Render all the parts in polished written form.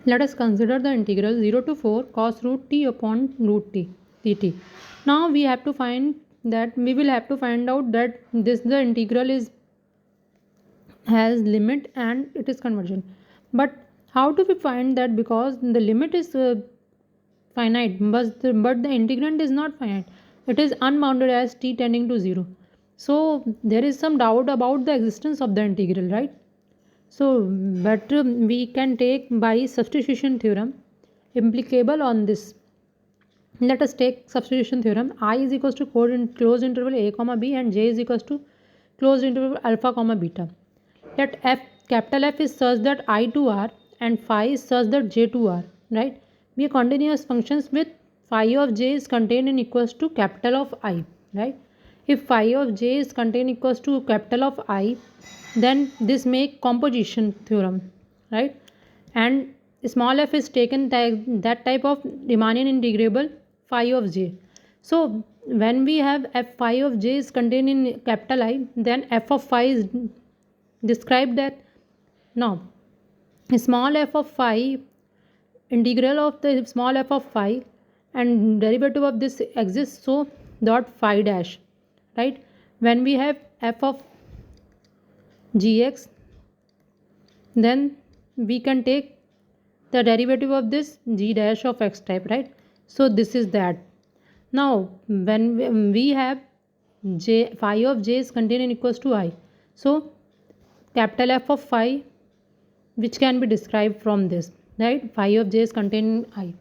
Let us consider the integral 0 to 4 cos root t upon root t dt. Now we have to find that we will have to find out that this the integral is has limit and it is convergent. But how do we find that? Because the limit is finite, but the integrand is not finite. It is unbounded as t tending to 0. So there is some doubt about the existence of the integral, right? So, but we can take by substitution theorem implicable on this. Let us take substitution theorem. I is equals to closed interval a comma b and j is equals to closed interval alpha comma beta. Let f capital F is such that I to R and phi is such that j to R, right? Be continuous functions with phi of j is contained in equals to capital of I, right? If phi of j is contained equals to capital of I, then this make composition theorem, right? And small f is taken that type of Riemannian integrable phi of j. So when we have f phi of j is contained in capital I, then f of phi is described that. Now small f of phi, integral of the small f of phi and derivative of this exists, so dot phi dash, right? When we have f of gx, then we can take the derivative of this g dash of x type, right? So this is that. Now when we have j phi of j is contained in equals to I, so capital F of phi, which can be described from this, right? Phi of j is contained in I.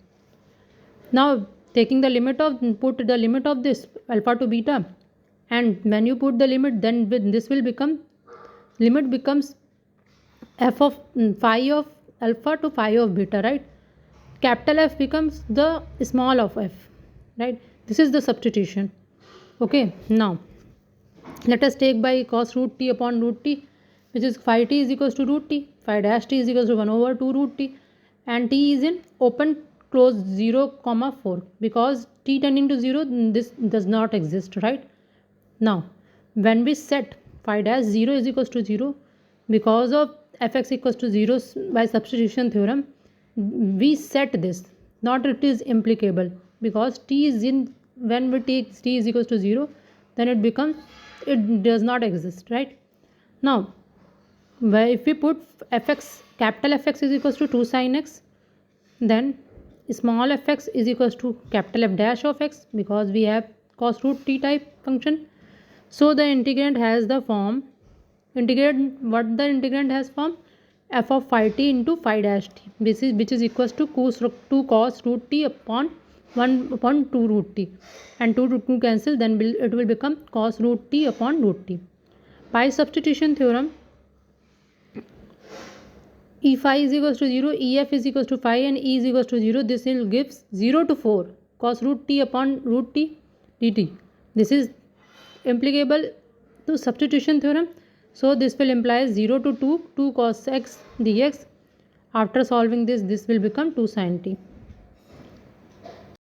Now taking the limit of, put the limit of this alpha to beta, and when you put the limit, then this will become, limit becomes f of phi of alpha to phi of beta, right? Capital F becomes the small of f, right? This is the substitution. Okay, now let us take by cos root t upon root t, which is phi t is equals to root t, phi dash t is equals to 1 over 2 root t, and t is in open close 0 comma 4, because t tending to 0, this does not exist, right? Now when we set phi dash 0 is equals to 0, because of fx equals to 0 by substitution theorem, we set this, not it is implicable, because t is in, when we take t is equals to 0, then it becomes, it does not exist, right? Now if we put fx, capital Fx is equals to 2 sin x, then small fx is equals to capital F dash of x, because we have cos root t type function. So the integrand has the form, integrand, what the integrand has form, f of phi t into phi dash t, which is equals to 2 cos root t upon 1 upon 2 root t, and 2 root 2 cancel, then it will become cos root t upon root t. By substitution theorem, E phi is equals to 0, EF is equals to phi, and E is equals to 0. This will gives 0 to 4 cos root t upon root t dt. This is implicable to substitution theorem. So this will imply 0 to 2 cos x dx. After solving this will become 2 sin t.